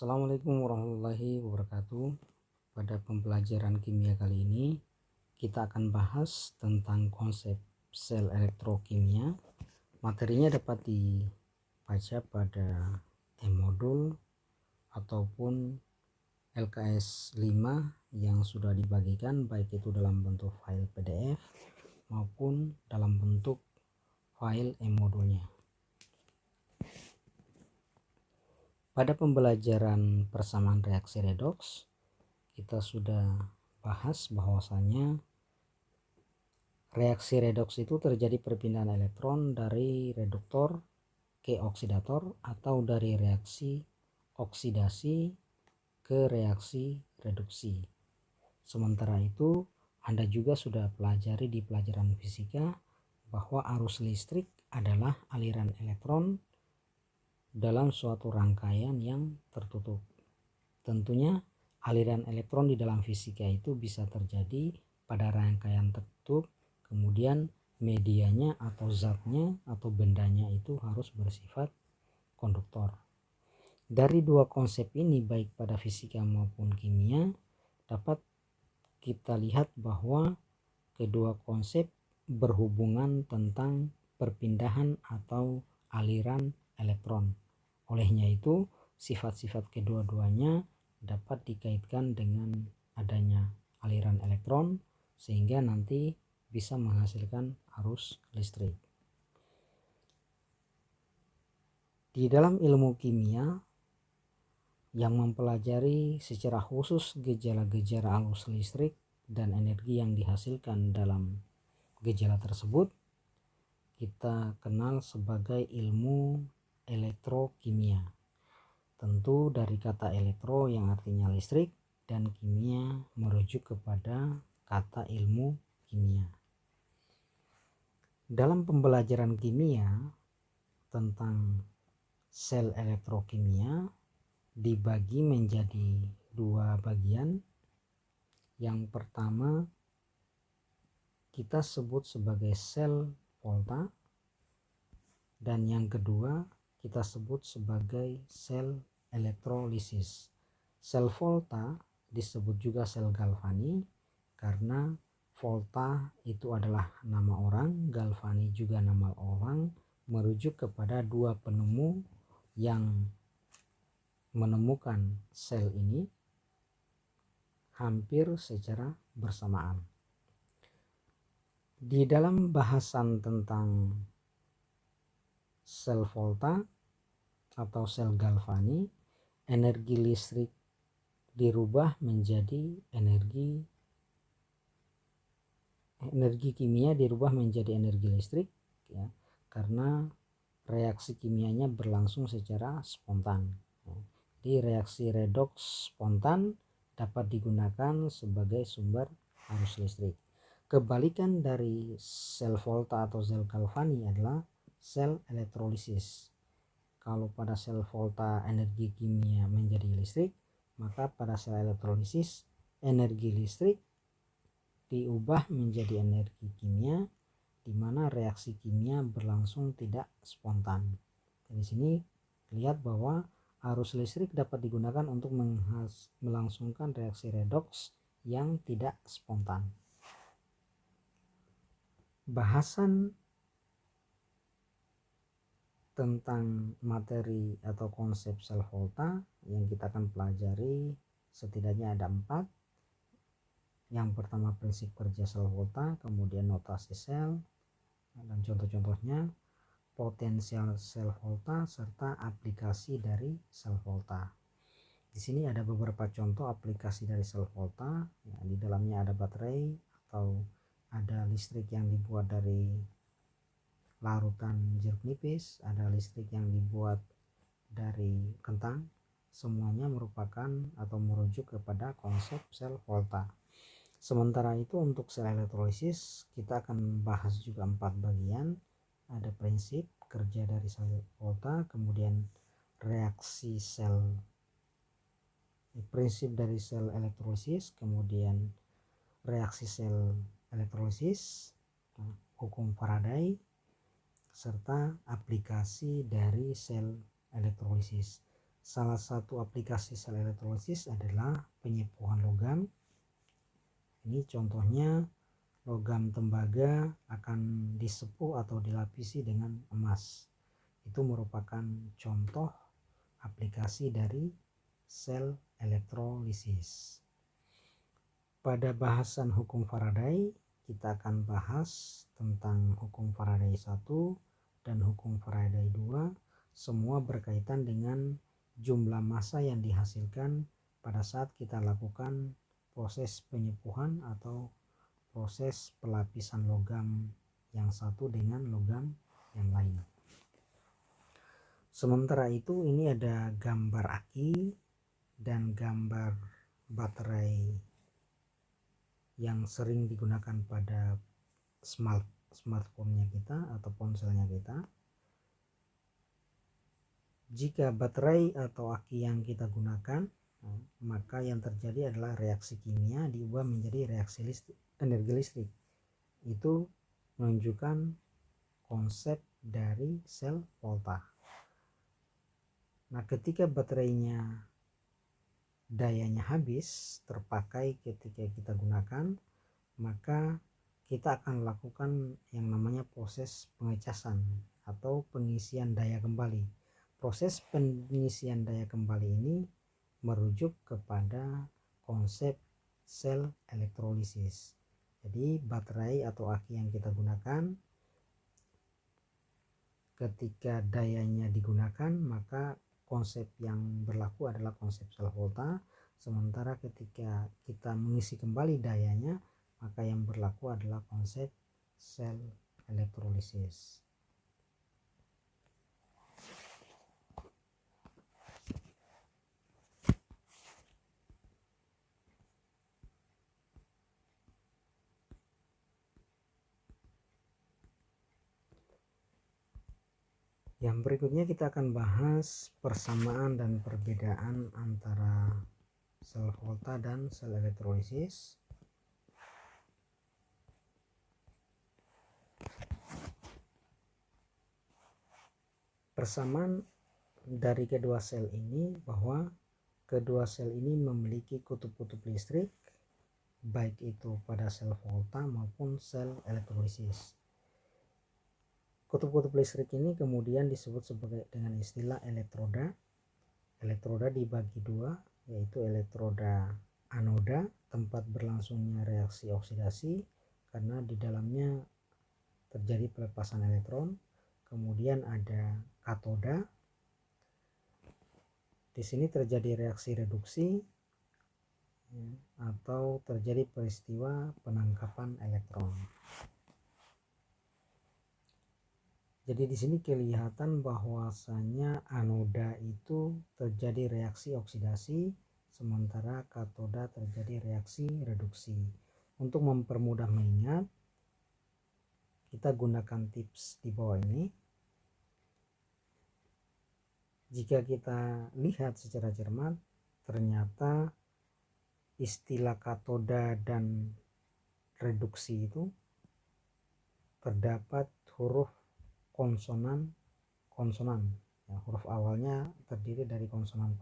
Assalamualaikum warahmatullahi wabarakatuh. Pada pembelajaran kimia kali ini kita akan bahas tentang konsep sel elektrokimia. Materinya dapat dibaca pada e-modul ataupun LKS 5 yang sudah dibagikan, baik itu dalam bentuk file PDF maupun dalam bentuk file e-modulnya. Pada pembelajaran persamaan reaksi redoks, kita sudah bahas bahwasanya reaksi redoks itu terjadi perpindahan elektron dari reduktor ke oksidator atau dari reaksi oksidasi ke reaksi reduksi. Sementara itu, Anda juga sudah pelajari di pelajaran fisika bahwa arus listrik adalah aliran elektron dalam suatu rangkaian yang tertutup. Tentunya aliran elektron di dalam fisika itu bisa terjadi pada rangkaian tertutup, kemudian medianya atau zatnya atau bendanya itu harus bersifat konduktor. Dari dua konsep ini, baik pada fisika maupun kimia, dapat kita lihat bahwa kedua konsep berhubungan tentang perpindahan atau aliran elektron. Olehnya itu, sifat-sifat kedua-duanya dapat dikaitkan dengan adanya aliran elektron sehingga nanti bisa menghasilkan arus listrik. Di dalam ilmu kimia yang mempelajari secara khusus gejala-gejala arus listrik dan energi yang dihasilkan dalam gejala tersebut, kita kenal sebagai ilmu elektrokimia. Tentu dari kata elektro yang artinya listrik dan kimia merujuk kepada kata ilmu kimia. Dalam pembelajaran kimia tentang sel elektrokimia dibagi menjadi dua bagian. Yang pertama kita sebut sebagai sel volta, dan yang kedua kita sebut sebagai sel elektrolisis. Sel volta disebut juga sel galvani karena volta itu adalah nama orang, galvani juga nama orang, merujuk kepada dua penemu yang menemukan sel ini hampir secara bersamaan. Di dalam bahasan tentang sel volta atau sel galvani, energi listrik dirubah menjadi energi kimia dirubah menjadi energi listrik, ya, karena reaksi kimianya berlangsung secara spontan. Di reaksi redoks spontan dapat digunakan sebagai sumber arus listrik. Kebalikan dari sel volta atau sel galvani adalah sel elektrolisis. Kalau pada sel volta energi kimia menjadi listrik, maka pada sel elektrolisis energi listrik diubah menjadi energi kimia, di mana reaksi kimia berlangsung tidak spontan. Di sini lihat bahwa arus listrik dapat digunakan untuk melangsungkan reaksi redoks yang tidak spontan. Bahasan tentang materi atau konsep sel volta yang kita akan pelajari setidaknya ada 4. Yang pertama prinsip kerja sel volta, kemudian notasi sel dan contoh-contohnya, potensial sel volta serta aplikasi dari sel volta. Di sini ada beberapa contoh aplikasi dari sel volta. Ya, di dalamnya ada baterai atau ada listrik yang dibuat dari larutan jeruk nipis, ada listrik yang dibuat dari kentang. Semuanya merupakan atau merujuk kepada konsep sel volta. Sementara itu untuk sel elektrolisis kita akan bahas juga 4 bagian. Ada prinsip kerja dari sel volta, kemudian prinsip dari sel elektrolisis, kemudian reaksi sel elektrolisis, hukum Faraday, serta aplikasi dari sel elektrolisis. Salah satu aplikasi sel elektrolisis adalah penyepuhan logam. Ini contohnya logam tembaga akan disepuh atau dilapisi dengan emas. Itu merupakan contoh aplikasi dari sel elektrolisis. Pada bahasan hukum Faraday, kita akan bahas tentang hukum Faraday 1 dan hukum Faraday 2. Semua berkaitan dengan jumlah massa yang dihasilkan pada saat kita lakukan proses penyepuhan atau proses pelapisan logam yang satu dengan logam yang lain. Sementara itu, ini ada gambar aki dan gambar baterai yang sering digunakan pada smartphone-nya kita atau ponselnya kita. Jika baterai atau aki yang kita gunakan, maka yang terjadi adalah reaksi kimia diubah menjadi reaksi energi listrik. Itu menunjukkan konsep dari sel volta. Nah, ketika baterainya dayanya habis terpakai ketika kita gunakan, maka kita akan lakukan yang namanya proses pengecasan atau pengisian daya kembali. Proses pengisian daya kembali ini merujuk kepada konsep sel elektrolisis. Jadi baterai atau aki yang kita gunakan, ketika dayanya digunakan, maka konsep yang berlaku adalah konsep sel volta. Sementara ketika kita mengisi kembali dayanya, maka yang berlaku adalah konsep sel elektrolisis. Yang berikutnya kita akan bahas persamaan dan perbedaan antara sel volta dan sel elektrolisis. Persamaan dari kedua sel ini bahwa kedua sel ini memiliki kutub-kutub listrik, baik itu pada sel volta maupun sel elektrolisis. Kutub-kutub listrik ini kemudian disebut sebagai dengan istilah elektroda. Elektroda dibagi dua, yaitu elektroda anoda, tempat berlangsungnya reaksi oksidasi karena di dalamnya terjadi pelepasan elektron. Kemudian ada katoda. Di sini terjadi reaksi reduksi atau terjadi peristiwa penangkapan elektron. Jadi di sini kelihatan bahwasanya anoda itu terjadi reaksi oksidasi, sementara katoda terjadi reaksi reduksi. Untuk mempermudah mengingat, kita gunakan tips di bawah ini. Jika kita lihat secara cermat, ternyata istilah katoda dan reduksi itu terdapat huruf konsonan, ya, huruf awalnya terdiri dari konsonan.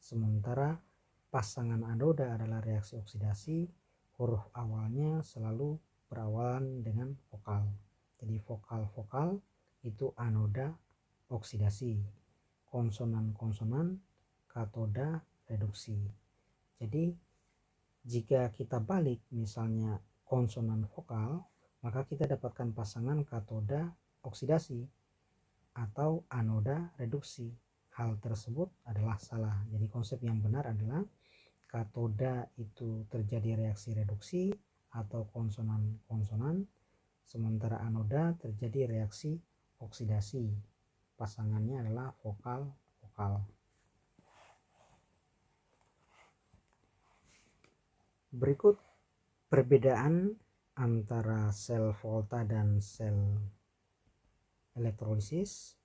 Sementara pasangan anoda adalah reaksi oksidasi, huruf awalnya selalu berawalan dengan vokal. Jadi vokal itu anoda oksidasi, konsonan katoda reduksi. Jadi jika kita balik misalnya konsonan vokal, maka kita dapatkan pasangan katoda oksidasi atau anoda reduksi. Hal tersebut adalah salah. Jadi konsep yang benar adalah katoda itu terjadi reaksi reduksi atau konsonan, sementara anoda terjadi reaksi oksidasi. Pasangannya adalah vokal. Berikut perbedaan antara sel volta dan sel elektrolisis.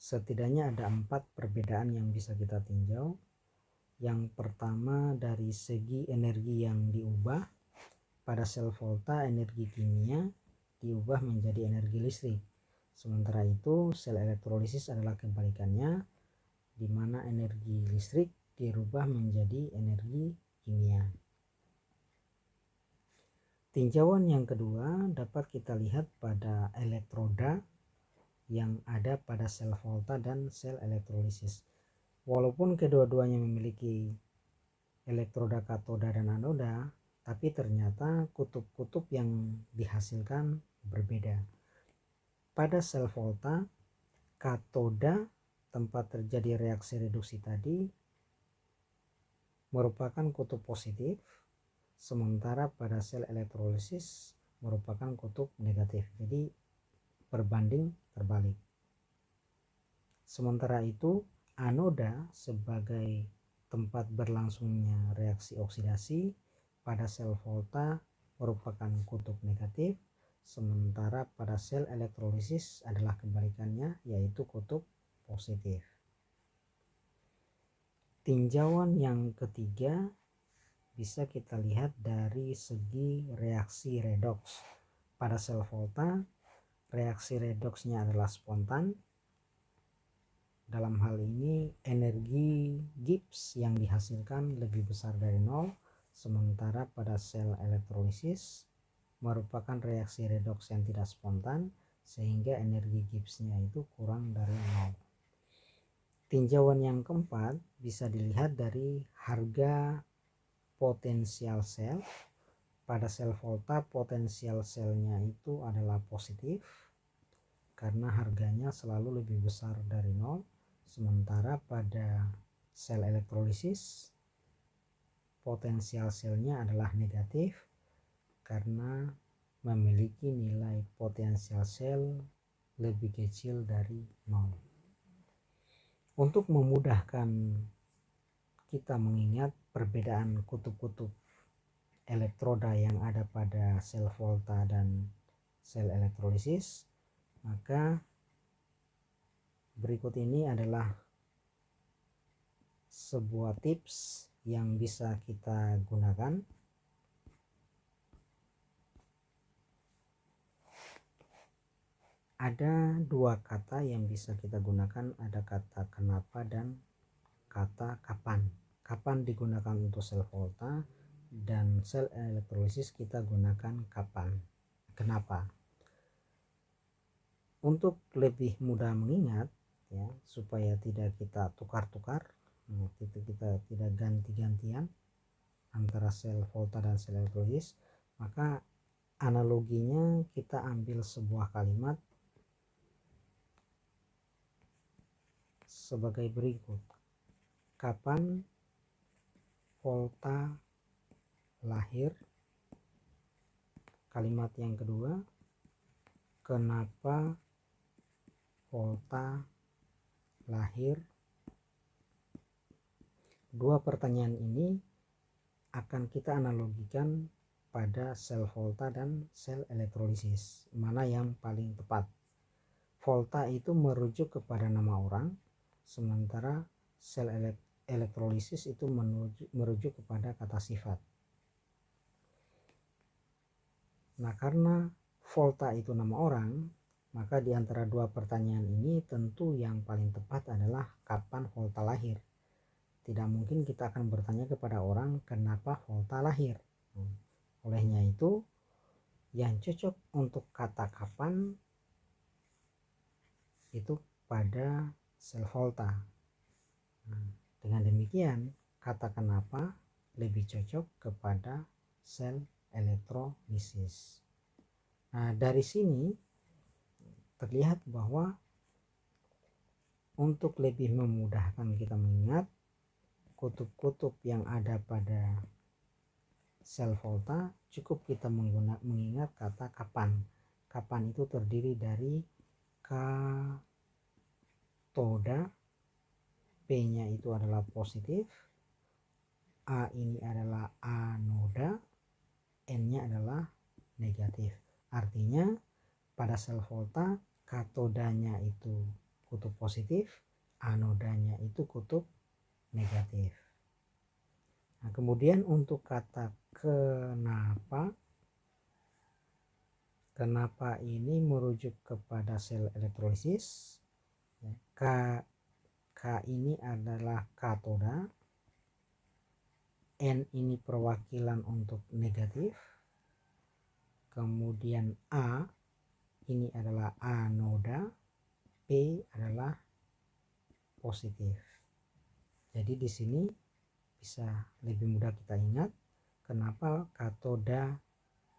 Setidaknya ada 4 perbedaan yang bisa kita tinjau. Yang pertama, dari segi energi yang diubah. Pada sel volta energi kimia diubah menjadi energi listrik. Sementara itu sel elektrolisis adalah kebalikannya. di mana energi listrik dirubah menjadi energi kimia. Tinjauan yang kedua dapat kita lihat pada elektroda yang ada pada sel volta dan sel elektrolisis. Walaupun kedua-duanya memiliki elektroda katoda dan anoda, tapi ternyata kutub-kutub yang dihasilkan berbeda. Pada sel volta, katoda tempat terjadi reaksi reduksi tadi merupakan kutub positif, sementara pada sel elektrolisis merupakan kutub negatif. Jadi berbanding terbalik. Sementara itu, anoda sebagai tempat berlangsungnya reaksi oksidasi pada sel volta merupakan kutub negatif, sementara pada sel elektrolisis adalah kebalikannya, yaitu kutub positif. Tinjauan yang ketiga bisa kita lihat dari segi reaksi redoks. Pada sel volta, reaksi redoksnya adalah spontan. Dalam hal ini energi Gibbs yang dihasilkan lebih besar dari nol, sementara pada sel elektrolisis merupakan reaksi redoks yang tidak spontan, sehingga energi Gibbsnya itu kurang dari nol. Tinjauan yang keempat bisa dilihat dari harga potensial sel. Pada sel volta potensial selnya itu adalah positif karena harganya selalu lebih besar dari nol, sementara pada sel elektrolisis potensial selnya adalah negatif karena memiliki nilai potensial sel lebih kecil dari nol. Untuk memudahkan kita mengingat perbedaan kutub-kutub elektroda yang ada pada sel volta dan sel elektrolisis, maka berikut ini adalah sebuah tips yang bisa kita gunakan. Ada dua kata yang bisa kita gunakan, ada kata kenapa dan kata kapan. Kapan digunakan untuk sel volta dan sel elektrolisis kita gunakan kapan. Kenapa? Untuk lebih mudah mengingat ya, supaya tidak kita tukar-tukar, kita tidak ganti-gantian antara sel volta dan sel elektrolisis, maka analoginya kita ambil sebuah kalimat sebagai berikut. Kapan volta lahir? Kalimat yang kedua, kenapa volta lahir? Dua pertanyaan ini akan kita analogikan pada sel volta dan sel elektrolisis. Mana yang paling tepat? Volta itu merujuk kepada nama orang, sementara sel elektrolisis itu merujuk kepada kata sifat. Nah, karena volta itu nama orang, maka di antara dua pertanyaan ini tentu yang paling tepat adalah kapan volta lahir. Tidak mungkin kita akan bertanya kepada orang kenapa volta lahir. Olehnya itu, yang cocok untuk kata kapan itu pada sel volta. Dengan demikian, kata kenapa lebih cocok kepada sel elektrolisis. Nah, dari sini terlihat bahwa untuk lebih memudahkan kita mengingat kutub-kutub yang ada pada sel volta, cukup kita mengingat kata kapan. Kapan itu terdiri dari katoda, P-nya itu adalah positif, A ini adalah anoda, N-nya adalah negatif. Artinya pada sel volta katodanya itu kutub positif, anodanya itu kutub negatif. Nah, kemudian untuk kata kenapa ini merujuk kepada sel elektrolisis. K ini adalah katoda, N ini perwakilan untuk negatif, kemudian A ini adalah anoda, P adalah positif. Jadi di sini bisa lebih mudah kita ingat kenapa katoda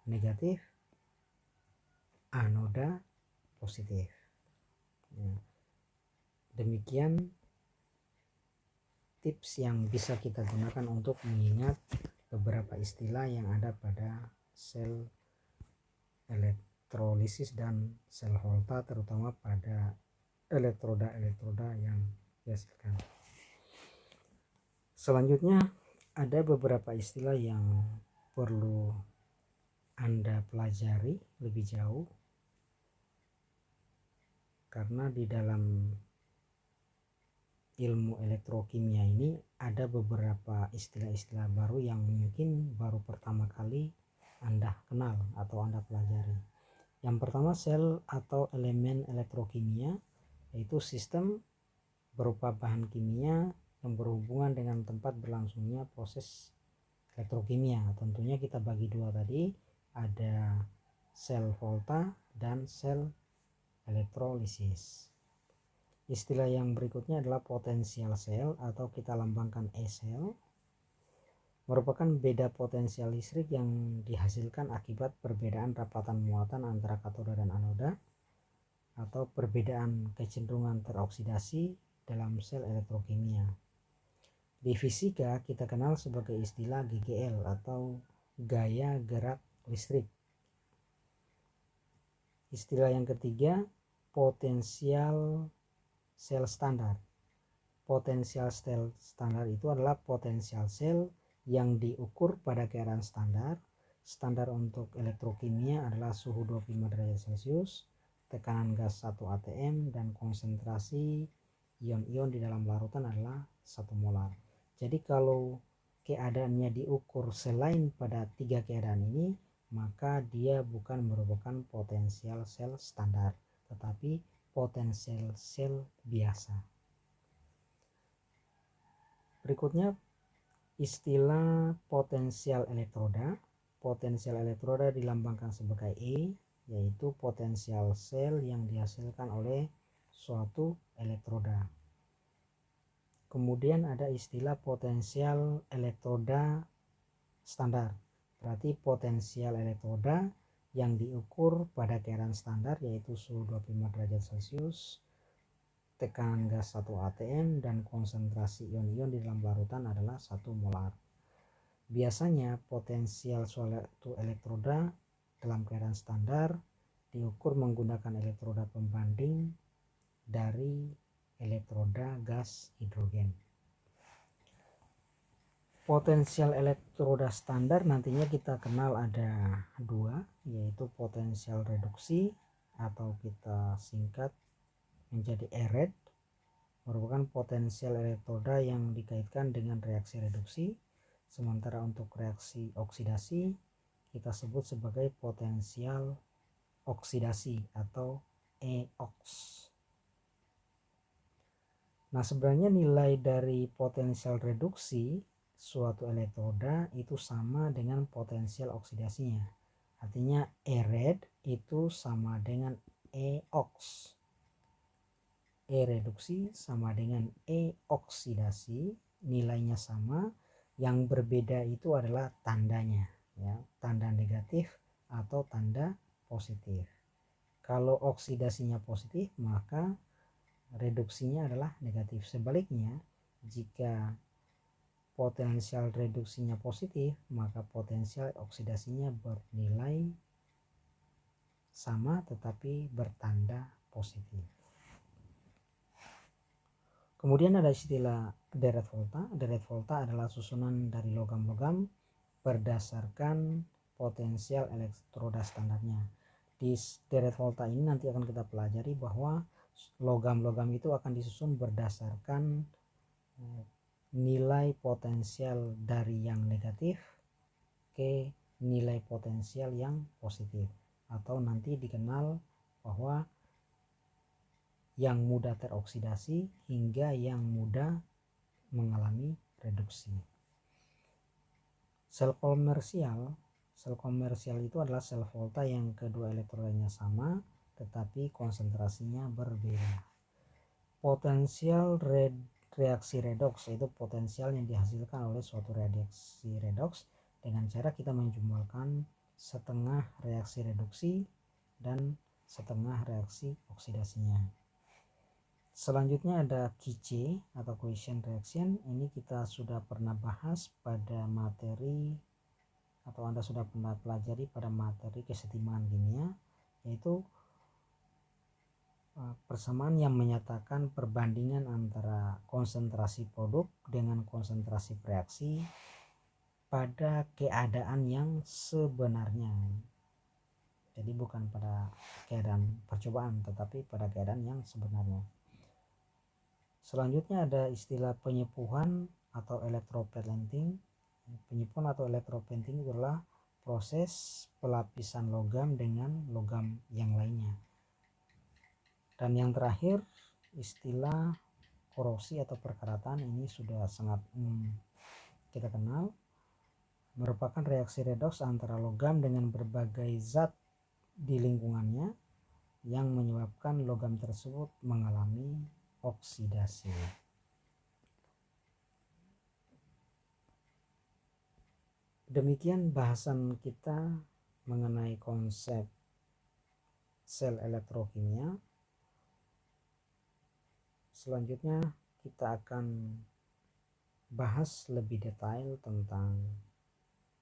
negatif, anoda positif. Demikian tips yang bisa kita gunakan untuk mengingat beberapa istilah yang ada pada sel elektrolisis dan sel Volta, terutama pada elektroda-elektroda yang dihasilkan. Selanjutnya ada beberapa istilah yang perlu Anda pelajari lebih jauh, karena di dalam ilmu elektrokimia ini ada beberapa istilah-istilah baru yang mungkin baru pertama kali Anda kenal atau Anda pelajari. Yang pertama, sel atau elemen elektrokimia, yaitu sistem berupa bahan kimia yang berhubungan dengan tempat berlangsungnya proses elektrokimia. Tentunya kita bagi dua tadi, ada sel Volta dan sel elektrolisis. Istilah yang berikutnya adalah potensial sel atau kita lambangkan E sel, merupakan beda potensial listrik yang dihasilkan akibat perbedaan rapatan muatan antara katoda dan anoda atau perbedaan kecenderungan teroksidasi dalam sel elektrokimia. Di fisika kita kenal sebagai istilah GGL atau gaya gerak listrik. Istilah yang ketiga, potensial sel standar. Potensial sel standar itu adalah potensial sel yang diukur pada keadaan standar. Standar untuk elektrokimia adalah suhu 25 derajat Celcius, tekanan gas 1 atm, dan konsentrasi ion-ion di dalam larutan adalah 1 molar. Jadi kalau keadaannya diukur selain pada 3 keadaan ini, maka dia bukan merupakan potensial sel standar, tetapi potensial sel biasa. Berikutnya istilah potensial elektroda. Potensial elektroda dilambangkan sebagai E, yaitu potensial sel yang dihasilkan oleh suatu elektroda. Kemudian ada istilah potensial elektroda standar. Berarti potensial elektroda yang diukur pada keadaan standar, yaitu suhu 25 derajat Celcius, tekanan gas 1 atm, dan konsentrasi ion-ion di dalam larutan adalah 1 molar. Biasanya potensial suatu elektroda dalam keadaan standar diukur menggunakan elektroda pembanding dari elektroda gas hidrogen. Potensial elektroda standar nantinya kita kenal ada dua, yaitu potensial reduksi atau kita singkat menjadi ERED, merupakan potensial elektroda yang dikaitkan dengan reaksi reduksi. Sementara untuk reaksi oksidasi kita sebut sebagai potensial oksidasi atau EOX. Nah, sebenarnya nilai dari potensial reduksi suatu elektroda itu sama dengan potensial oksidasinya. Artinya ERED itu sama dengan EOX. E reduksi sama dengan E oksidasi, nilainya sama, yang berbeda itu adalah tandanya, ya, tanda negatif atau tanda positif. Kalau oksidasinya positif, maka reduksinya adalah negatif. Sebaliknya, jika potensial reduksinya positif, maka potensial oksidasinya bernilai sama tetapi bertanda positif. Kemudian ada istilah deret volta. Deret volta adalah susunan dari logam-logam berdasarkan potensial elektroda standarnya. Di deret volta ini nanti akan kita pelajari bahwa logam-logam itu akan disusun berdasarkan nilai potensial dari yang negatif ke nilai potensial yang positif, atau nanti dikenal bahwa yang mudah teroksidasi hingga yang mudah mengalami reduksi. Sel komersial itu adalah sel volta yang kedua elektrodnya sama tetapi konsentrasinya berbeda. Potensial reaksi redoks yaitu potensial yang dihasilkan oleh suatu reaksi redoks dengan cara kita menjumlahkan setengah reaksi reduksi dan setengah reaksi oksidasinya. Selanjutnya ada QC atau quiescent reaction. Ini kita sudah pernah bahas pada materi atau Anda sudah pernah pelajari pada materi kesetimbangan kimia, yaitu persamaan yang menyatakan perbandingan antara konsentrasi produk dengan konsentrasi reaksi pada keadaan yang sebenarnya. Jadi bukan pada keadaan percobaan tetapi pada keadaan yang sebenarnya. Selanjutnya ada istilah penyepuhan atau electroplating. Penyepuhan atau electroplating adalah proses pelapisan logam dengan logam yang lainnya. Dan yang terakhir istilah korosi atau perkaratan. Ini sudah sangat kita kenal, merupakan reaksi redoks antara logam dengan berbagai zat di lingkungannya yang menyebabkan logam tersebut mengalami oksidasi. Demikian bahasan kita mengenai konsep sel elektrokimia. Selanjutnya kita akan bahas lebih detail tentang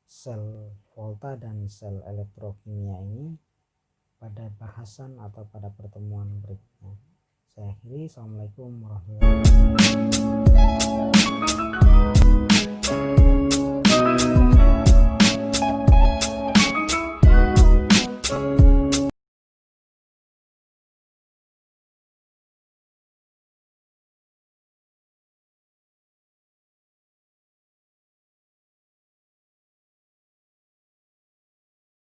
sel volta dan sel elektrokimia ini pada bahasan atau pada pertemuan berikutnya. Saya akhiri. Assalamualaikum warahmatullahi wabarakatuh.